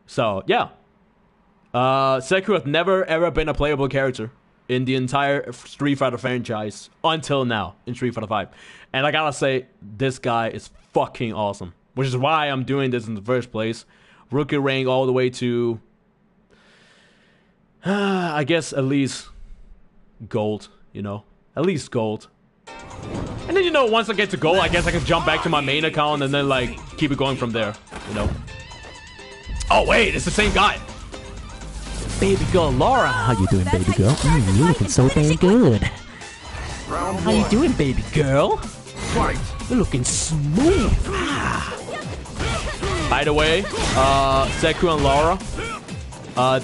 So, yeah. Zeku has never ever been a playable character in the entire Street Fighter franchise until now in Street Fighter 5. And I gotta say, this guy is fucking awesome. Which is why I'm doing this in the first place. Rookie rank all the way to... I guess at least gold, you know? At least gold. And then, you know, once I get to gold, I guess I can jump back to my main account and then, like, keep it going from there, you know? Oh, wait, it's the same guy. Baby girl Laura, how you doing, baby girl? You're looking so dang good. How you doing, baby girl? You're looking smooth. By the way, Zeku and Laura,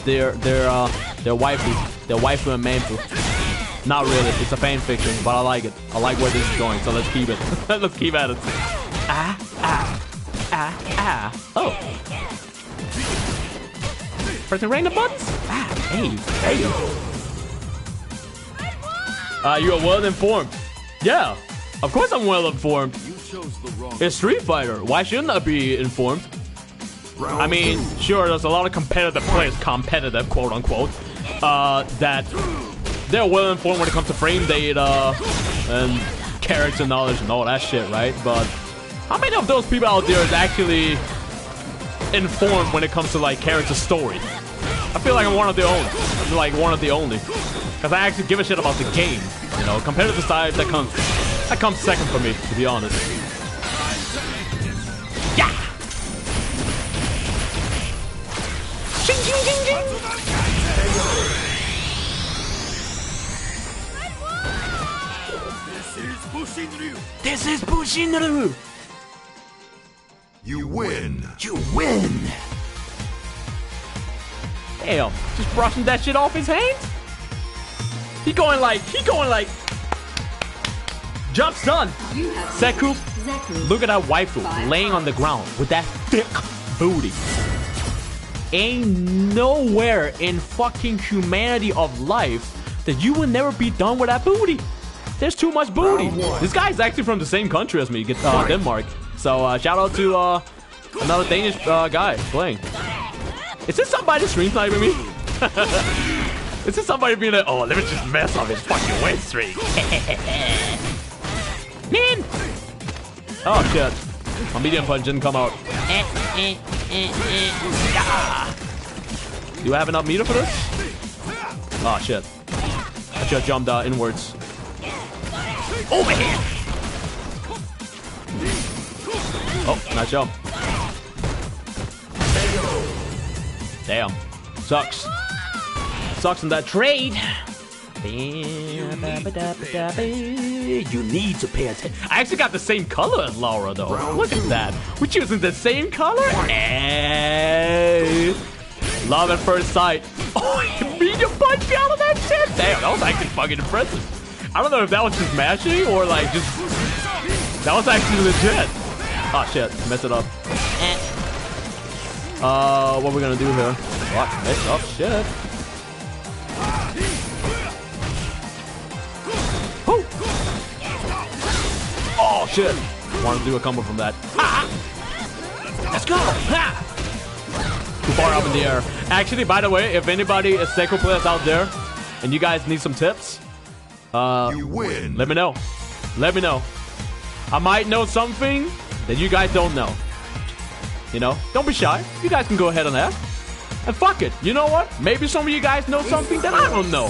they're waifu. They're waifu and manfu. Not really. It's a fan fiction, but I like it. I like where this is going, so let's keep it. Let's keep at it. Oh. Pressing random buttons? Hey. You are well informed. Yeah, of course I'm well informed. It's Street Fighter. Why shouldn't I be informed? I mean, sure, there's a lot of competitive players, competitive, quote unquote, that they're well informed when it comes to frame data and character knowledge and all that shit, right? But how many of those people out there is actually informed when it comes to like character story? I feel like I'm one of the only. I'm like one of the only, because I actually give a shit about the game. You know, competitive side that comes second for me, to be honest. Yeah. Ching, ching, ching, ching. This is Bushinryu. You win. You win. Damn, just brushing that shit off his hands? He going like, jumps done. Zeku, look at that waifu laying on the ground with that thick booty. Ain't nowhere in fucking humanity of life that you will never be done with that booty. There's too much booty. This guy's actually from the same country as me, Denmark. So shout out to another Danish guy playing. Is this somebody stream sniping me? Is this somebody being like, oh, let me just mess up his fucking win streak? Man! Oh shit. My medium punch didn't come out. Do I have enough meter for this? Oh shit. I just jumped inwards. Overhand! Oh, nice jump. Damn. Sucks. Sucks in that trade. You need to pay attention. I actually got the same color as Laura, though. Look at that. We're choosing the same color? Hey. Love at first sight. Oh, you medium punch me out of that shit? Damn, that was actually fucking impressive. I don't know if that was just mashing or like just... That was actually legit. Oh, shit. Messed it up. What are we gonna do here? What? Oh, shit. Woo. Oh, shit. Want to do a combo from that. Let's go. Ha. Too far up in the air. Actually, by the way, if anybody is Zeku players out there and you guys need some tips, you win. Let me know. Let me know. I might know something that you guys don't know. You know, don't be shy. You guys can go ahead and ask. And fuck it. You know what? Maybe some of you guys know something that I don't know.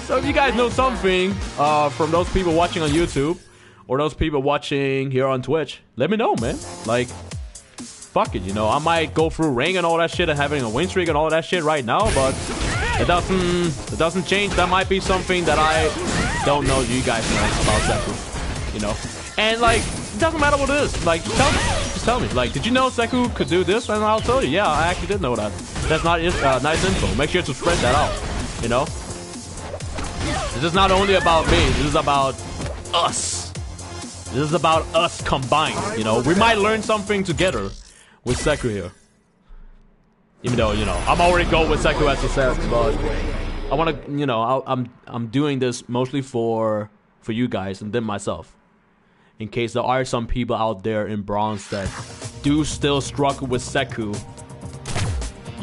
So if you guys know something from those people watching on YouTube or those people watching here on Twitch, let me know, man. Like, fuck it, you know. I might go through ring and all that shit and having a win streak and all that shit right now, but it doesn't change. That might be something that I don't know you guys know about Zeku. You know? And like, it doesn't matter what it is. Like, tell me. Just tell me. Like, did you know Zeku could do this? And I'll tell you. Yeah, I actually did know that. That's not nice info. Make sure to spread that out. You know? This is not only about me. This is about us. This is about us combined. You know? We might learn something together with Zeku here. Even though, you know, I'm already going with Zeku as a set, but I want to, you know, I'm doing this mostly for you guys and then myself. In case there are some people out there in bronze that do still struggle with Zeku,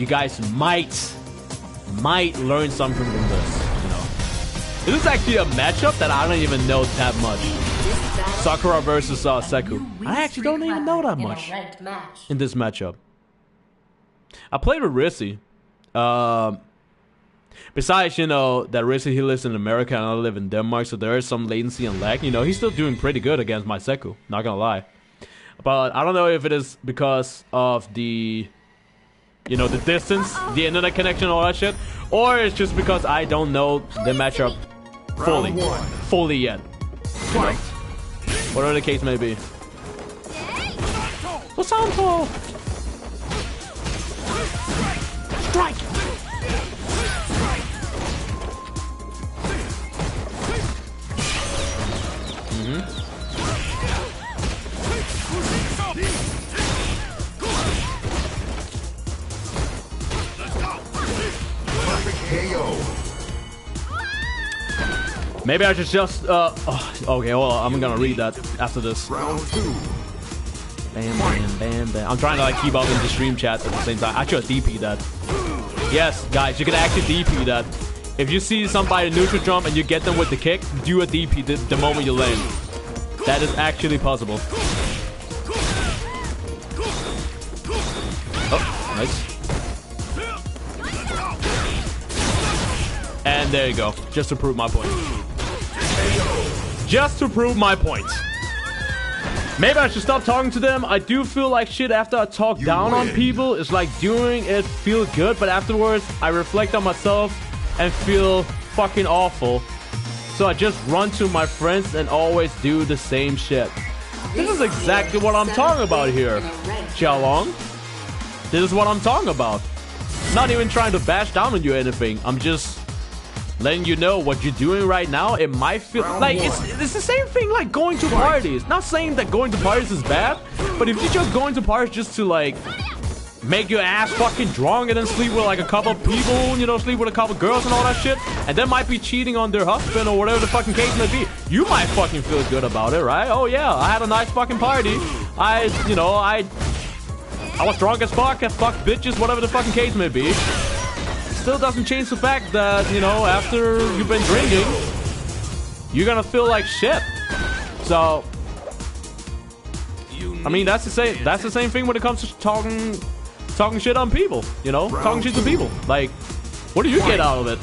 you guys might learn something from this, you know. This is actually a matchup that I don't even know that much. Sakura versus Zeku. I actually don't even know that much in this matchup. I played with Rissy. Besides, you know, that Rissy, he lives in America and I live in Denmark, so there is some latency and lag. You know, he's still doing pretty good against my Zeku, not gonna lie. But I don't know if it is because of the, you know, the distance, the internet connection, all that shit, or it's just because I don't know the matchup fully yet. You know? Whatever the case may be. Wasanto! Strike! Maybe I should just, okay, well, I'm gonna read that after this. Round 2. Bam, bam, bam, bam. I'm trying to, like, keep up in the stream chat at the same time. I should DP that. Yes, guys, you can actually DP that. If you see somebody neutral jump and you get them with the kick, do a DP the moment you land. That is actually possible. Oh, nice. And there you go. Just to prove my point. Just to prove my point. Maybe I should stop talking to them. I do feel like shit after I talk down on people. It's like doing it feel good, but afterwards I reflect on myself and feel fucking awful. So I just run to my friends and always do the same shit. This is exactly what I'm talking about here, Xiaolong. This is what I'm talking about. Not even trying to bash down on you or anything. I'm just letting you know what you're doing right now. It might feel like it's the same thing like going to parties. Not saying that going to parties is bad, but if you're just going to parties just to like make your ass fucking drunk and then sleep with like a couple people, you know, sleep with a couple girls and all that shit, and then might be cheating on their husband or whatever the fucking case may be, you might fucking feel good about it, right? Oh yeah, I had a nice fucking party. I was drunk as fuck, I fucked bitches, whatever the fucking case may be. Still doesn't change the fact that, you know, after you've been drinking, you're gonna feel like shit. So, I mean, that's the same thing when it comes to talking shit on people, you know? Talking shit to people. Like, what do you get out of it?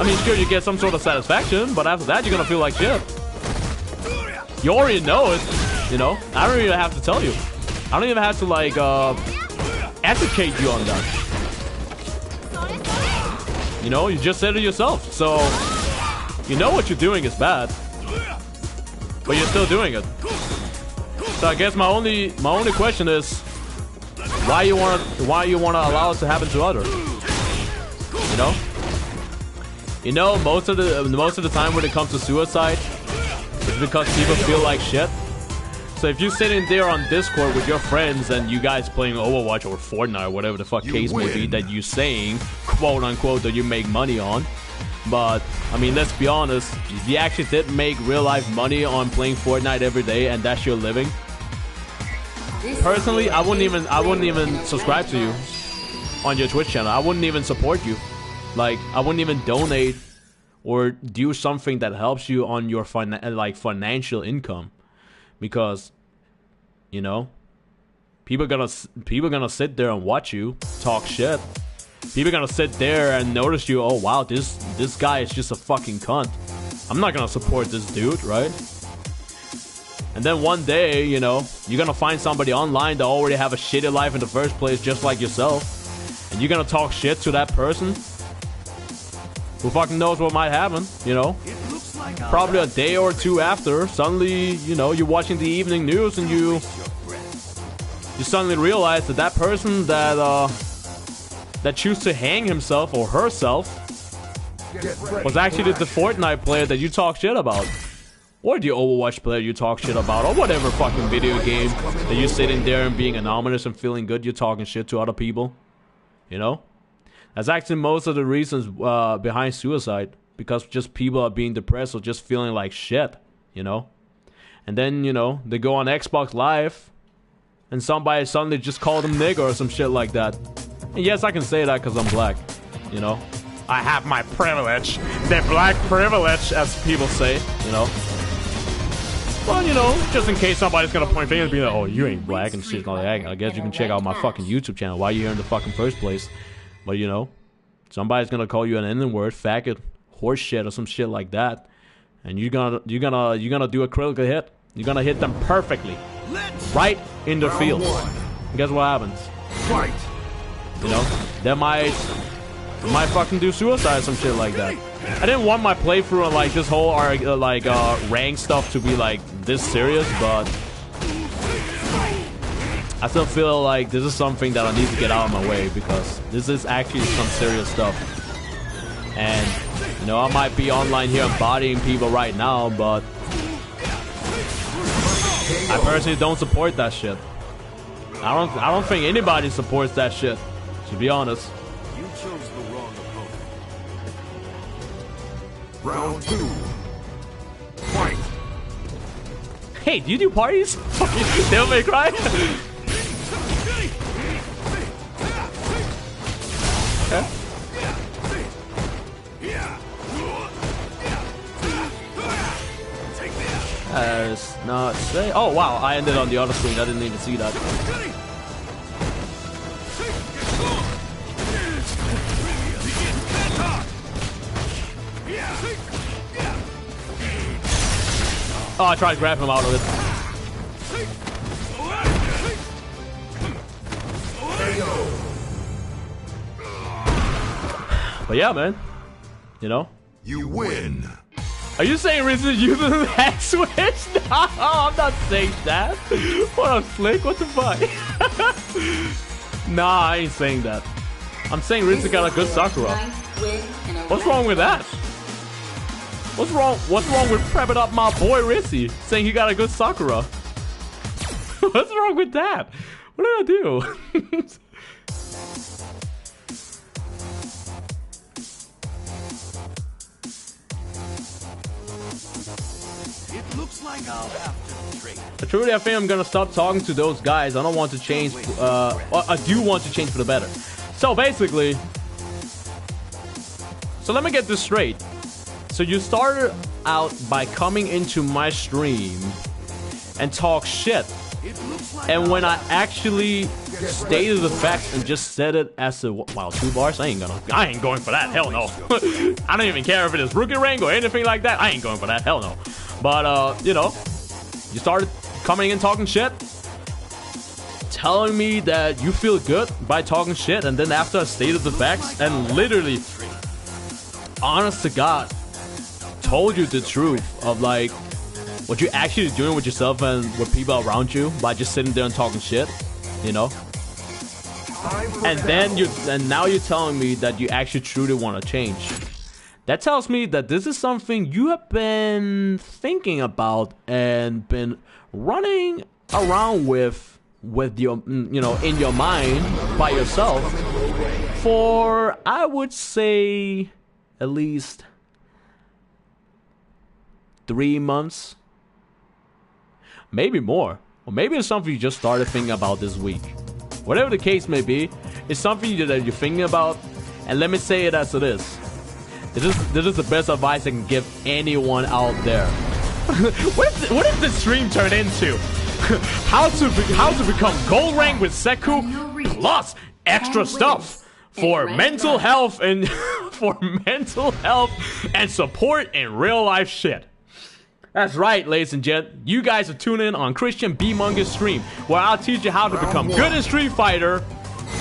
I mean, sure, you get some sort of satisfaction, but after that, you're gonna feel like shit. You already know it, you know? I don't even have to tell you. I don't even have to, like, educate you on that. You know, you just said it yourself, so you know what you're doing is bad, but you're still doing it. So I guess my only question is why you wanna allow it to happen to others? You know, most of the time when it comes to suicide, it's because people feel like shit. So if you're sitting there on Discord with your friends and you guys playing Overwatch or Fortnite or whatever the fuck case may be that you saying, quote unquote, that you make money on. But, I mean, let's be honest, if you actually did make real life money on playing Fortnite every day and that's your living, personally, I wouldn't even subscribe to you on your Twitch channel. I wouldn't even support you. Like, I wouldn't even donate or do something that helps you on your financial income. Because, you know, people gonna sit there and watch you talk shit. People gonna sit there and notice you. Oh wow, this guy is just a fucking cunt. I'm not gonna support this dude, right? And then one day, you know, you're gonna find somebody online that already have a shitty life in the first place, just like yourself, and you're gonna talk shit to that person. Who fucking knows what might happen, you know? Probably a day or two after, suddenly, you know, you're watching the evening news and you suddenly realize that person that chose to hang himself or herself was actually the Fortnite player that you talk shit about, or the Overwatch player you talk shit about, or whatever fucking video game that you're sitting there and being anonymous and feeling good you're talking shit to other people. You know, that's actually most of the reasons behind suicide. Because just people are being depressed or just feeling like shit, you know? And then, you know, they go on Xbox Live and somebody suddenly just called them nigger or some shit like that. And yes, I can say that because I'm black. You know, I have my privilege, the black privilege, as people say. You know. Well, you know, just in case somebody's gonna point fingers and be like, "Oh, you ain't black" and shit like that. I guess you can check out my fucking YouTube channel. Why are you here in the fucking first place? But you know, somebody's gonna call you an N-word, faggot, horse shit, or some shit like that, and you're gonna do a critical hit. You're gonna hit them perfectly, right in the field. And guess what happens? Fight. You know, they might fucking do suicide or some shit like that. I didn't want my playthrough and like this whole rank stuff to be like this serious, but I still feel like this is something that I need to get out of my way because this is actually some serious stuff. And you know, I might be online here bodying people right now, but I personally don't support that shit. I don't think anybody supports that shit, to be honest. You chose the wrong opponent. Round 2. Fight. Hey, do you do parties? Devil May Cry? Okay. As not say. Oh wow, I ended on the other screen. I didn't even see that. Oh, I tried to grab him out of it. But yeah, man. You know? You win. Are you saying Riz is using the head switch? No, I'm not saying that. What a flick, what the fuck? Nah, I ain't saying that. I'm saying Riz got a good Sakura. What's wrong with that? What's wrong with prepping up my boy Rizzy, saying he got a good Sakura? What's wrong with that? What did I do? It looks like I'll have to trade. Truly, I think I'm gonna stop talking to those guys. I don't want to change. I do want to change for the better. So basically, let me get this straight. So you started out by coming into my stream and talk shit. And when I actually stated the facts and just said it as a wow, 2 bars, I ain't going for that. Hell no. I don't even care if it is rookie rank or anything like that. I ain't going for that. Hell no. But you know, you started coming in talking shit, telling me that you feel good by talking shit, and then after I stated the facts and literally, honest to God, told you the truth of like what you're actually doing with yourself and with people around you by just sitting there and talking shit, you know. And then now you're telling me that you actually truly want to change. That tells me that this is something you have been thinking about and been running around with your, you know, in your mind by yourself for, I would say, at least 3 months, maybe more, or maybe it's something you just started thinking about this week. Whatever the case may be, it's something that you're thinking about, and let me say it as it is. This is the best advice I can give anyone out there. What did this stream turn into? how to become gold rank with Zeku plus extra stuff for mental health and support in real life shit. That's right, ladies and gents. You guys are tuning in on Christian B. MONKE's stream, where I'll teach you how to become good in Street Fighter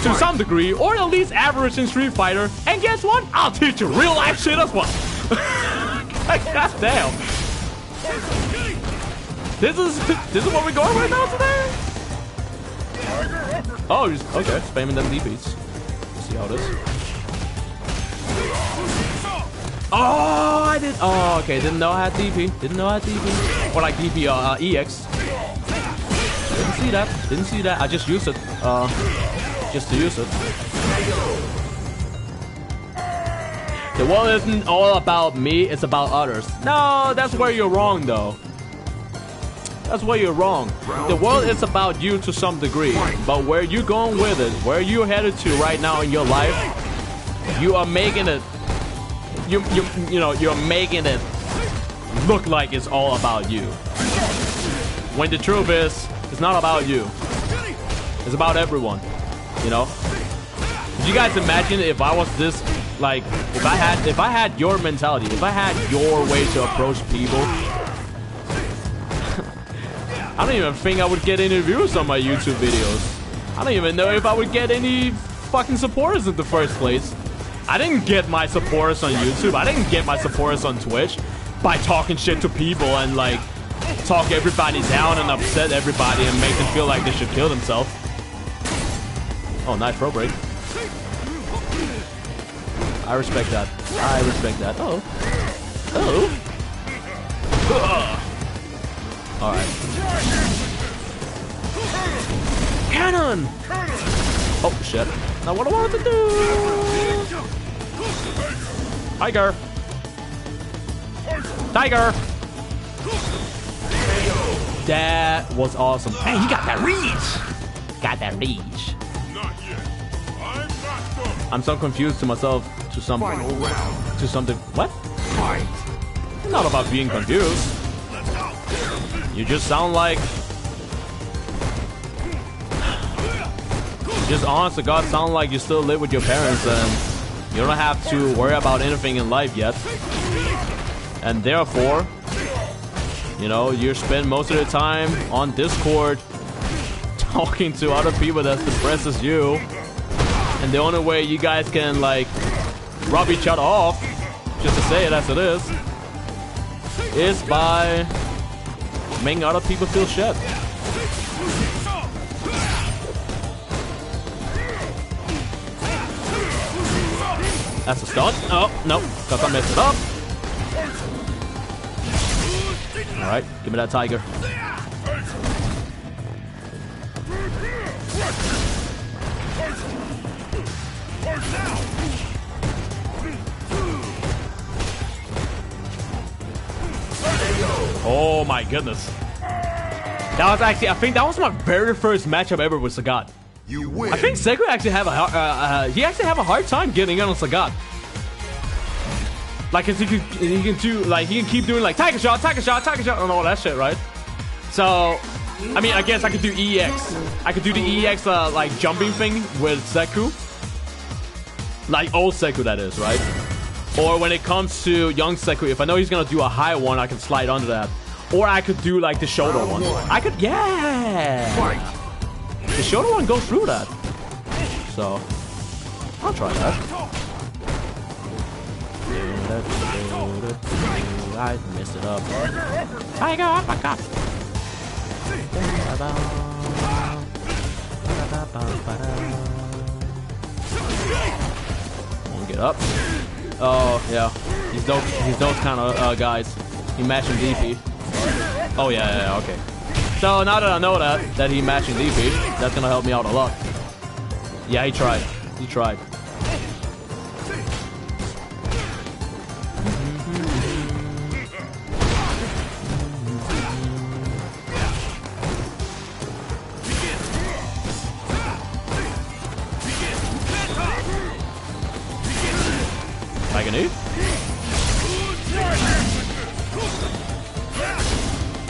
to some degree, or at least average in Street Fighter. And guess what? I'll teach you real life shit as well. God damn. This is what we're going right now today? Oh, okay. Spamming them DPs. Let's see how it is. Oh, I did. Oh, okay. Didn't know I had DP. Didn't know I had DP. Or like DP EX. Didn't see that. I just used it. Just to use it. The world isn't all about me. It's about others. No, that's where you're wrong, though. That's where you're wrong. The world is about you to some degree, but where you going with it, where you headed to right now in your life, you are making it. You're making it look like it's all about you. When the truth is, it's not about you. It's about everyone. You know. Could you guys imagine if I was this, like, if I had your mentality, if I had your way to approach people? I don't even think I would get any views on my YouTube videos. I don't even know if I would get any fucking supporters in the first place. I didn't get my supporters on YouTube. I didn't get my supporters on Twitch by talking shit to people and, like, talk everybody down and upset everybody and make them feel like they should kill themselves. Oh, nice pro break. I respect that. I respect that. Oh. Oh. Alright. Cannon! Oh, shit. Not what I wanted to do! Tiger! Tiger! That was awesome. Hey, you got that reach! Got that reach. I'm so confused to myself. To something. To something. What? It's not about being confused. You just sound like. You just honest to God sound like you still live with your parents and you don't have to worry about anything in life yet. And therefore, you know, you spend most of the time on Discord talking to other people that's depressed as you. And the only way you guys can, like, rub each other off, just to say it as it is by making other people feel shit. That's a stunt. Oh, no, because I messed it up. Alright, give me that tiger. Oh my goodness. That was actually, I think that was my very first matchup ever with Sagat. You win. I think Zeku actually have a hard time getting in on Sagat. Like, cause he can do, like, he can keep doing like tiger shot, and all that shit, right? So, I mean, I guess I could do EX. I could do the EX like jumping thing with Zeku. Like old Zeku, that is, right? Or when it comes to young Zeku, if I know he's gonna do a high one, I can slide under that. Or I could do like the shoulder one. I could, yeah. The shoulder one goes through that. So, I'll try that. I messed it up. Tiger uppercut. Get up. Oh yeah, he's those kind of guys. He matching DP. Oh yeah, okay. So now that I know that he matching DP, that's gonna help me out a lot. Yeah, he tried. He tried. I can eat.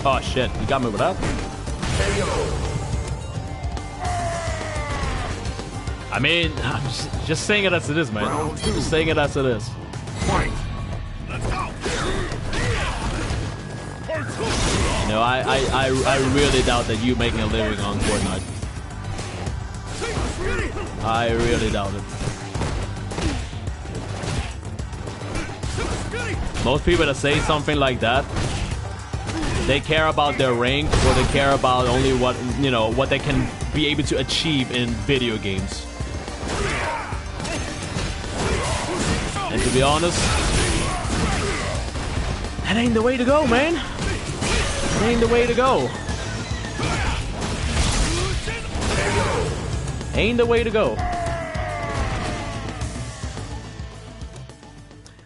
Oh shit, you got me with that. I mean, I'm just saying it as it is, man. Just saying it as it is. You know, I really doubt that you making a living on Fortnite. I really doubt it. Most people that say something like that, they care about their rank, or they care about only what, you know, what they can be able to achieve in video games. And to be honest, that ain't the way to go, man. That ain't the way to go. Ain't the way to go.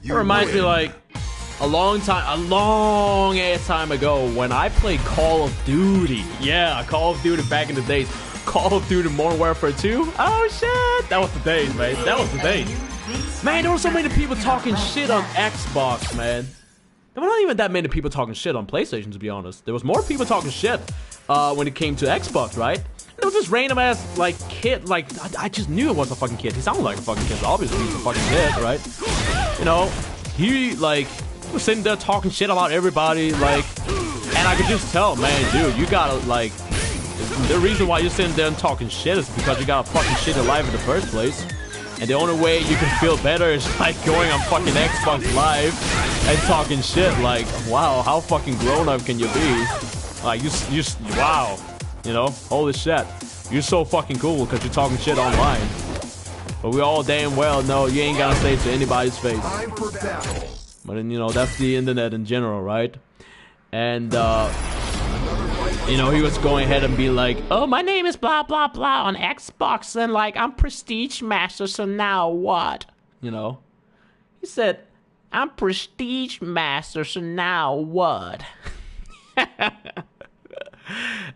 It reminds me, like, a long ass time ago when I played Call of Duty. Yeah, Call of Duty back in the days. Call of Duty Modern Warfare 2. Oh shit, that was the days, man. That was the days. Man, there were so many people talking shit on Xbox, man. There were not even that many people talking shit on PlayStation, to be honest. There was more people talking shit when it came to Xbox, right? There was this random ass like kid, like I just knew it was a fucking kid. He sounded like a fucking kid. Obviously, he's a fucking kid, right? You know, he like was sitting there talking shit about everybody, like, and I could just tell, man, dude, you gotta like. The reason why you're sitting there and talking shit is because you got a fucking shitty life in the first place. And the only way you can feel better is like going on fucking Xbox Live and talking shit. Like, wow, how fucking grown up can you be? Like, wow. You know, holy shit. You're so fucking cool because you're talking shit online. But we all damn well know you ain't gonna say it to anybody's face. But then, you know, that's the internet in general, right? And, you know, he was going ahead and be like, oh, my name is blah, blah, blah on Xbox, and, like, I'm Prestige Master, so now what? You know? He said, I'm Prestige Master, so now what?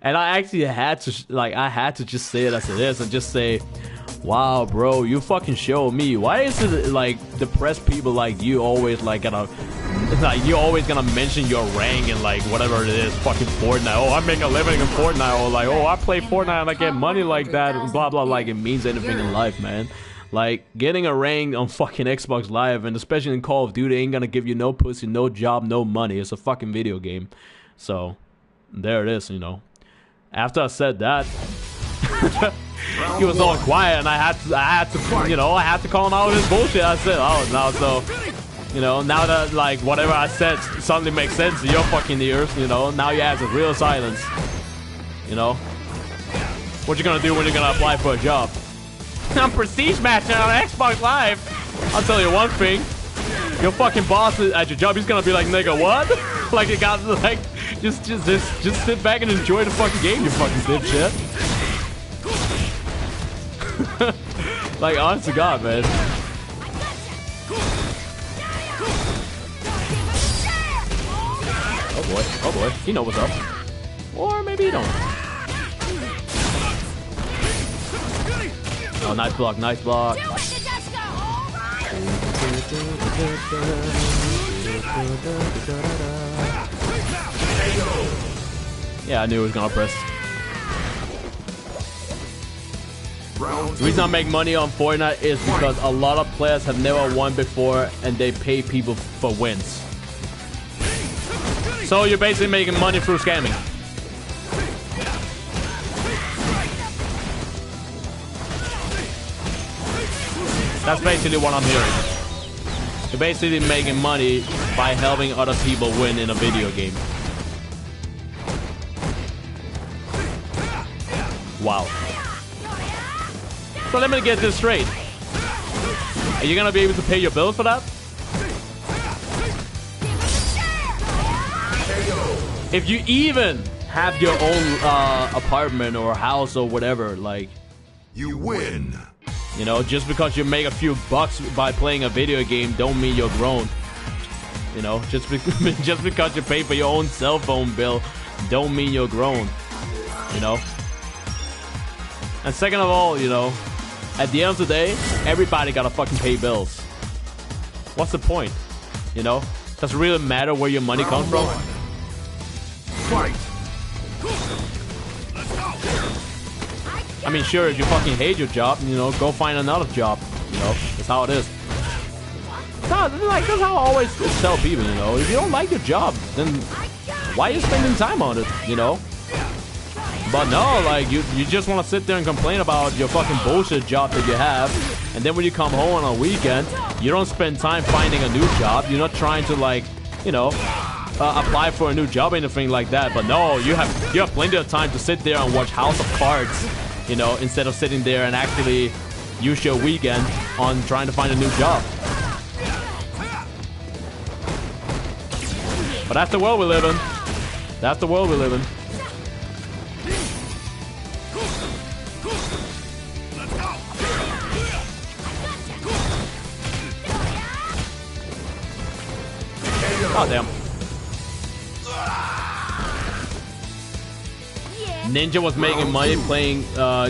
And I actually had to just say it as it is and just say, wow, bro, you fucking show me. Why is it, like, depressed people like you always, like, you're always gonna mention your rank and like whatever it is, fucking Fortnite. Oh, I make a living in Fortnite, or like, oh, I play Fortnite and I get money like that, and blah blah. Like it means anything in life, man. Like getting a rank on fucking Xbox Live, and especially in Call of Duty, ain't gonna give you no pussy, no job, no money. It's a fucking video game. So there it is, you know. After I said that, he was all quiet, and I had to, you know, I had to call him out with his bullshit. I said, oh, no, so. You know, now that, like, whatever I said suddenly makes sense to your fucking ears, you know, now you have real silence. You know? What you gonna do when you're gonna apply for a job? I'm Prestige Master on Xbox Live! I'll tell you one thing. Your fucking boss at your job, he's gonna be like, nigga, what? Like, you got, like, just sit back and enjoy the fucking game, you fucking dipshit. Like, honest to God, man. Oh boy, he knows what's up. Or maybe he don't. Oh, nice block, nice block. Yeah, I knew he was gonna press. The reason I make money on Fortnite is because a lot of players have never won before and they pay people for wins. So you're basically making money through scamming. That's basically what I'm hearing. You're basically making money by helping other people win in a video game. Wow. So let me get this straight. Are you gonna be able to pay your bill for that? If you even have your own apartment or house or whatever, like, you win. You know, just because you make a few bucks by playing a video game don't mean you're grown. You know, just because you pay for your own cell phone bill don't mean you're grown. You know? And second of all, you know, at the end of the day, everybody gotta fucking pay bills. What's the point? You know? Does it really matter where your money comes from? Fight. I mean, sure, if you fucking hate your job, you know, go find another job. You know, that's how it is. That's how I always tell people, you know, if you don't like your job, then why are you spending time on it, you know? But no, like, you just want to sit there and complain about your fucking bullshit job that you have, and then when you come home on a weekend, you don't spend time finding a new job. You're not trying to, like, you know, apply for a new job or anything like that. But no, you have plenty of time to sit there and watch House of Cards, you know, instead of sitting there and actually use your weekend on trying to find a new job. But that's the world we live in. That's the world we live in. Oh, damn. Ninja was making money playing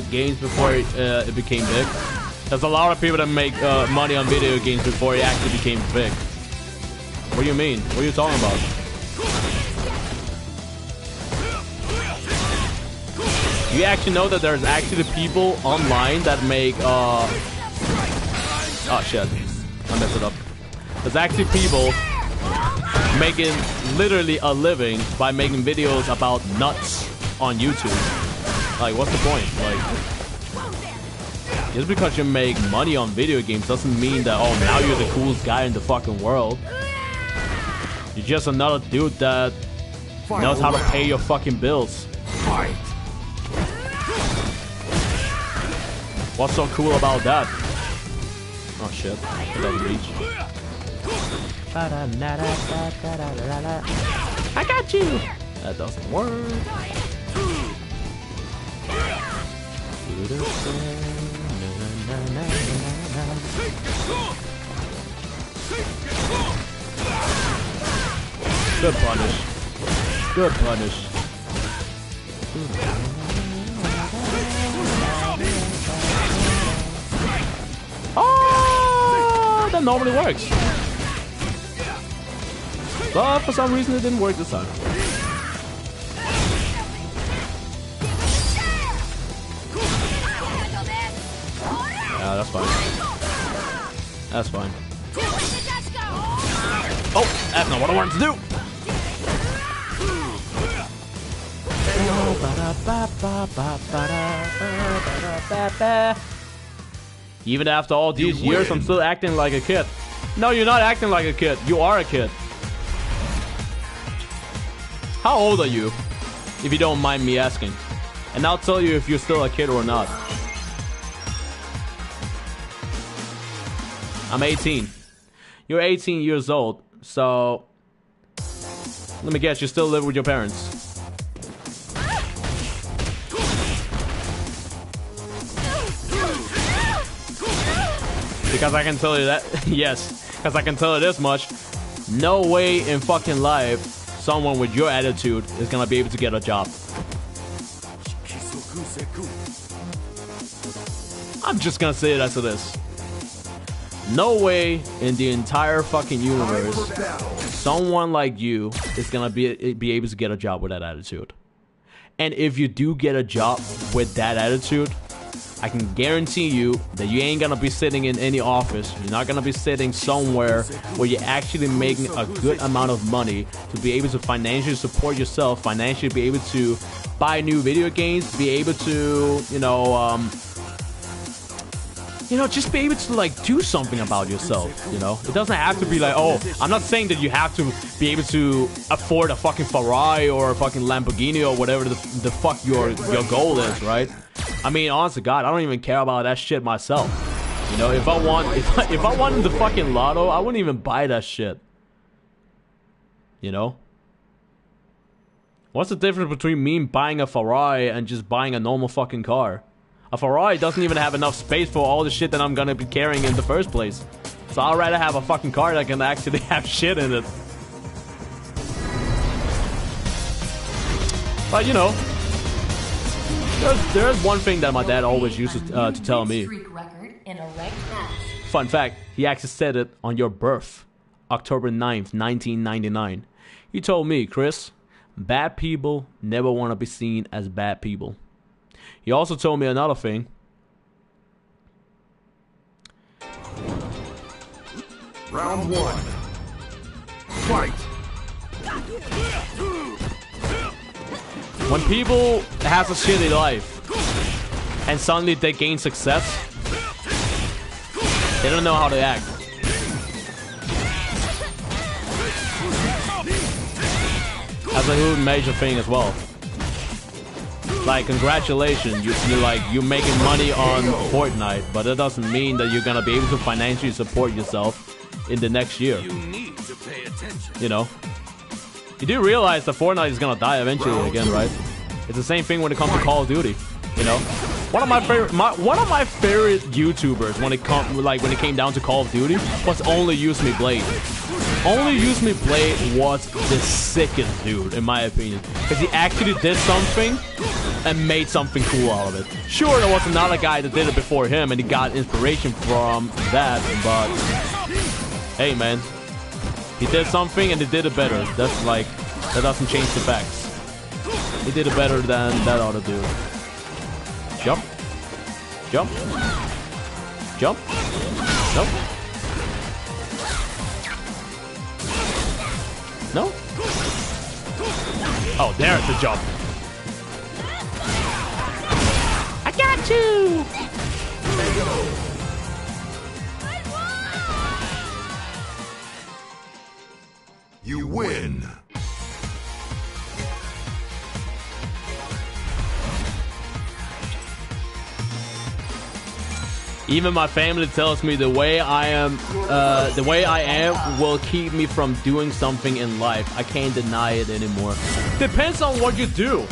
games before it became big. There's a lot of people that make money on video games before it actually became big. What do you mean? What are you talking about? You actually know that there's actually people online that make oh shit, I messed it up. There's actually people making literally a living by making videos about nuts on YouTube. Like, what's the point? Like, just because you make money on video games doesn't mean that, oh, now you're the coolest guy in the fucking world. You're just another dude that knows how to pay your fucking bills. Fight. What's so cool about that? Oh shit, it doesn't reach. I got you! That doesn't work. Good punish. Good punish. Oh, that normally works. But for some reason it didn't work this time. Yeah, that's fine. That's fine. Oh, that's not what I wanted to do. Even after all these years, I'm still acting like a kid. No, you're not acting like a kid. You are a kid. How old are you? If you don't mind me asking. And I'll tell you if you're still a kid or not. I'm 18. You're 18 years old. So, let me guess, you still live with your parents. Because I can tell you that, yes, because I can tell you this much, no way in fucking life someone with your attitude is gonna be able to get a job. I'm just gonna say it as it is. No way in the entire fucking universe someone like you is gonna be able to get a job with that attitude. And if you do get a job with that attitude, I can guarantee you that you ain't gonna be sitting in any office. You're not gonna be sitting somewhere where you're actually making a good amount of money to be able to financially support yourself, financially be able to buy new video games, be able to, just be able to, like, do something about yourself, you know? It doesn't have to be like, oh, I'm not saying that you have to be able to afford a fucking Ferrari or a fucking Lamborghini or whatever the fuck your goal is, right? I mean, honest to God, I don't even care about that shit myself. You know, if I wanted the fucking lotto, I wouldn't even buy that shit. You know? What's the difference between me buying a Ferrari and just buying a normal fucking car? A Ferrari doesn't even have enough space for all the shit that I'm gonna be carrying in the first place. So I'd rather have a fucking car that can actually have shit in it. But, you know, there's one thing that my dad always used to tell me. Fun fact, he actually said it on your birth, October 9th, 1999. He told me, Chris, bad people never want to be seen as bad people. He also told me another thing. Round one. Fight. When people have a shitty life and suddenly they gain success, they don't know how to act. That's a huge major thing as well. Like, congratulations, you're making money on Fortnite, but it doesn't mean that you're gonna be able to financially support yourself in the next year. You need to pay attention. You know? You do realize that Fortnite is gonna die eventually again, right? It's the same thing when it comes to Call of Duty. You know, one of my favorite YouTubers when it came down to Call of Duty was Only Use Me Blade. only Use Me Blade was the sickest dude, in my opinion. Because he actually did something and made something cool out of it. Sure, there was another guy that did it before him and he got inspiration from that, but hey, man. He did something and he did it better. That's like, that doesn't change the facts. He did it better than that other dude. Jump. Jump. Jump. Nope. No? Oh, there's the jump. I got you! You win. Even my family tells me the way I am will keep me from doing something in life. I can't deny it anymore. Depends on what you do.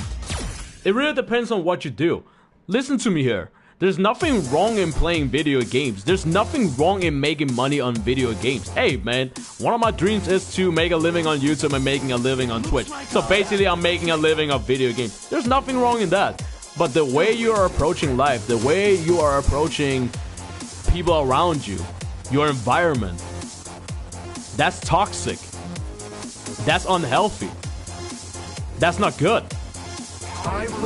It really depends on what you do. Listen to me here. There's nothing wrong in playing video games. There's nothing wrong in making money on video games. Hey, man, one of my dreams is to make a living on YouTube and making a living on Twitch. So basically, I'm making a living of video games. There's nothing wrong in that. But the way you are approaching life, the way you are approaching people around you, your environment, that's toxic. That's unhealthy. That's not good.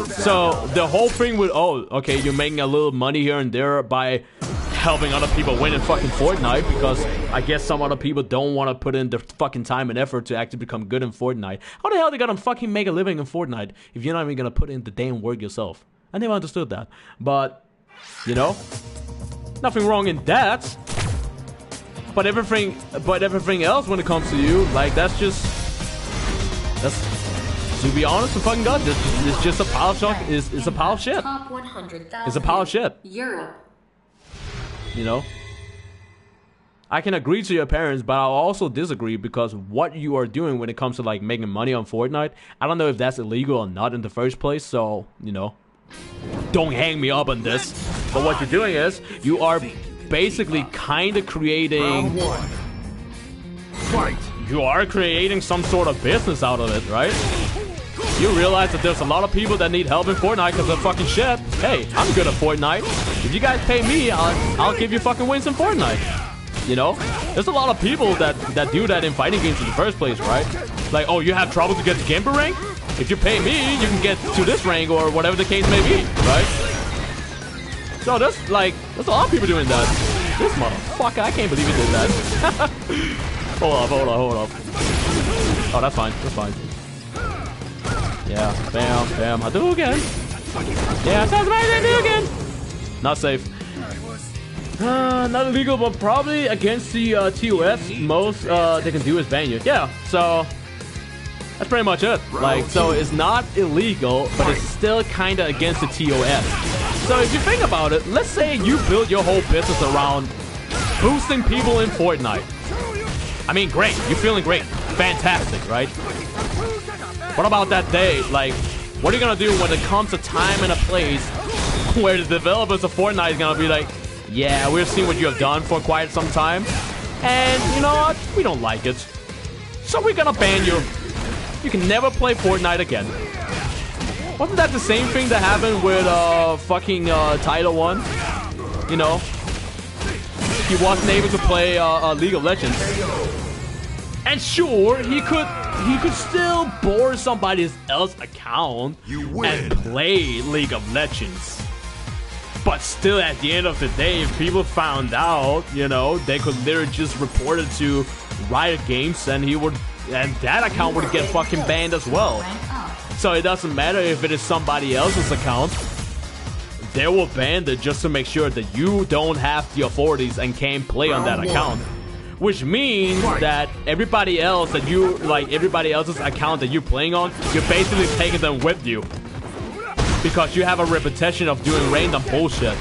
So the whole thing with, oh, okay, you're making a little money here and there by helping other people win in fucking Fortnite, because I guess some other people don't want to put in the fucking time and effort to actually become good in Fortnite. How the hell are they gonna fucking make a living in Fortnite if you're not even gonna put in the damn work yourself? I never understood that. But, you know, nothing wrong in that. But everything else when it comes to you, like, that's, to be honest with fucking God, it's just a pile of shit. It's a pile of shit. Top 100,000. It's a pile of shit. Europe. You know? I can agree to your parents, but I'll also disagree, because what you are doing when it comes to, like, making money on Fortnite, I don't know if that's illegal or not in the first place, so, you know, don't hang me up on this. But what you're doing is, you are basically kind of creating... You are creating some sort of business out of it, right? You realize that there's a lot of people that need help in Fortnite because of fucking shit. Hey, I'm good at Fortnite. If you guys pay me, I'll give you fucking wins in Fortnite. You know? There's a lot of people that do that in fighting games in the first place, right? Like, oh, you have trouble to get to Gamer rank? If you pay me, you can get to this rank or whatever the case may be, right? So there's a lot of people doing that. This motherfucker, I can't believe he did that. Hold up. Oh, that's fine. Yeah, bam. Hadouken. Yeah, that's amazing, Hadouken. Not safe. Not illegal, but probably against the TOS. Most they can do is ban you. Yeah, so that's pretty much it. Like, so it's not illegal, but it's still kind of against the TOS. So if you think about it, let's say you build your whole business around boosting people in Fortnite. I mean, great. You're feeling great. Fantastic, right? What about that day? Like, what are you gonna do when it comes a time and a place where the developers of Fortnite is gonna be like, yeah, we've seen what you have done for quite some time, and you know what? We don't like it. So we're gonna ban you. You can never play Fortnite again. Wasn't that the same thing that happened with fucking Title 1? You know? He wasn't able to play League of Legends. And sure, he could still borrow somebody else's account and play League of Legends. But still, at the end of the day, if people found out, you know, they could literally just report it to Riot Games, and that account would get fucking banned as well. So it doesn't matter if it is somebody else's account. They will ban it just to make sure that you don't have the authorities and can't play on that account. Which means that everybody else that you, like, everybody else's account that you're playing on, you're basically taking them with you. Because you have a reputation of doing random bullshit.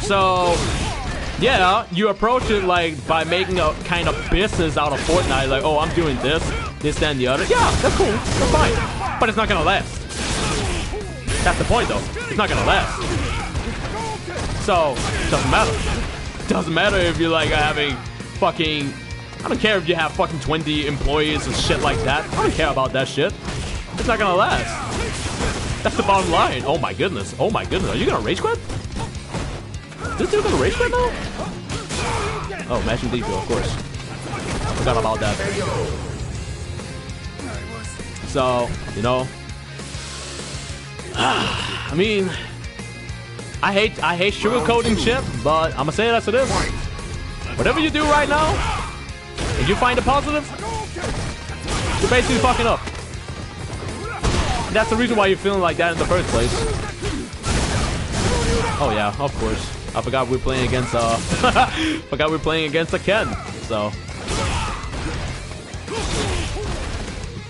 So, yeah, you approach it like by making a kind of business out of Fortnite. Like, oh, I'm doing this, that, and the other. Yeah, that's cool. That's fine. But it's not gonna last. That's the point, though. It's not gonna last. So, it doesn't matter. It doesn't matter if you're like having fucking... I don't care if you have fucking 20 employees and shit like that. I don't care about that shit. It's not gonna last. That's the bottom line. Oh my goodness. Oh my goodness. Are you gonna rage quit? This dude gonna rage quit now? Oh, matching Deco, of course. I forgot about that. So, you know. I mean, I hate sugarcoating shit, but I'ma say it as it is. Whatever you do right now, if you find a positive, you're basically fucking up. And that's the reason why you're feeling like that in the first place. Oh yeah, of course. I forgot we're playing against forgot we're playing against a Ken. So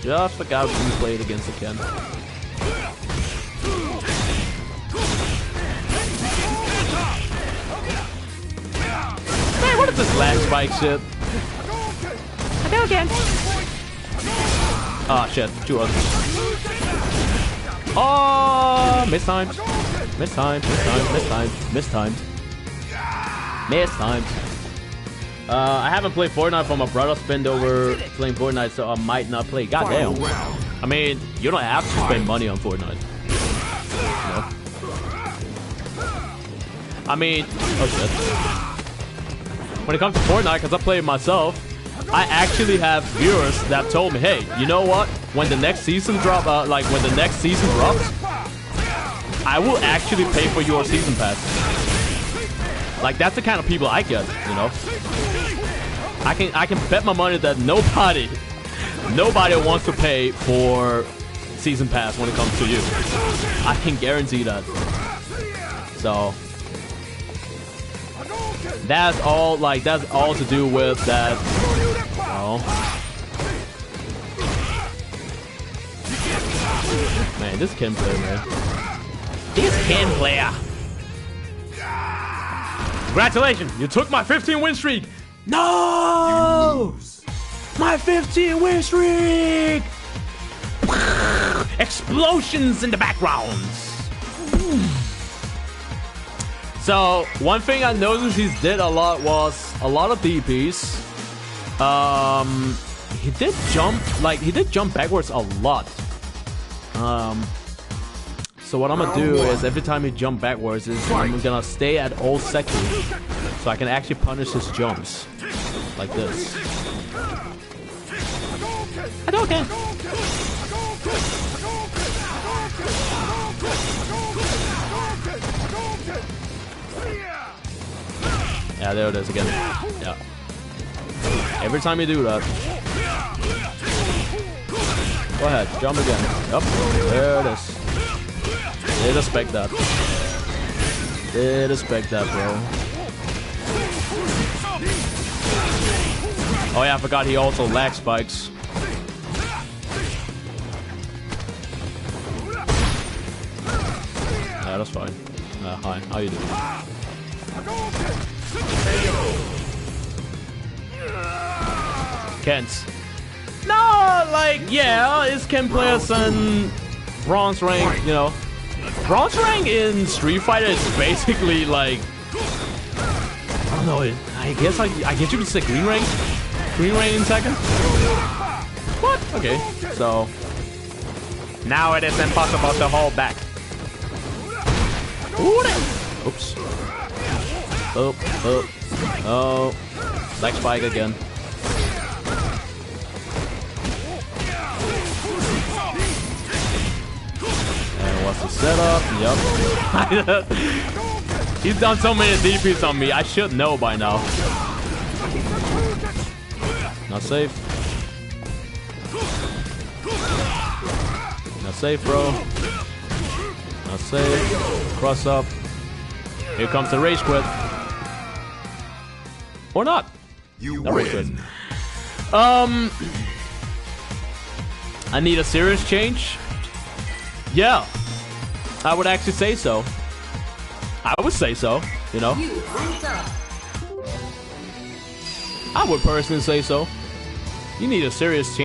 just forgot we played against a Ken. Man, what is this lag spike shit? I go again. Ah shit, 2 others. Oh, mistimed. Mistimed. I haven't played Fortnite for my brother spend over playing Fortnite, so I might not play. Goddamn. I mean, you don't have to spend money on Fortnite. You know? I mean, oh shit. When it comes to Fortnite, because I play it myself, I actually have viewers that told me, hey, you know what? When the next season drops, when the next season drops, I will actually pay for your season pass. Like, that's the kind of people I get, you know? I can bet my money that nobody wants to pay for season pass when it comes to you. I can guarantee that. So that's all to do with that. Oh. Man, this Ken player, man. This Ken player. Congratulations, you took my 15 win streak. No! My 15 win streak! Explosions in the backgrounds. So, one thing I noticed he did a lot was a lot of DPs. He did jump backwards a lot. So what I'm gonna do is every time he jump backwards I'm gonna stay at all Zeku so I can actually punish his jumps like this. Okay. Yeah, there it is again. Yeah. Every time you do that. Go ahead, jump again. Yep, there it is. Did expect that. Did expect that, bro. Oh yeah, I forgot he also lag spikes. Yeah, that's fine. Hi, how you doing? Kent. No, like, yeah, it's Ken players and bronze rank, you know. Bronze rank in Street Fighter is basically like, I don't know, I guess you could say green rank? Green rank in second? What? Okay, so now it is impossible to hold back. Oops. Oh, lag spike again. What's the setup? Yep. He's done so many DPs on me. I should know by now. Not safe. Not safe, bro. Not safe. Cross up. Here comes the rage quit. Or not. You rage quit. win. I need a serious change. Yeah. I would actually say so. I would say so, you know. I would personally say so. You need a serious change.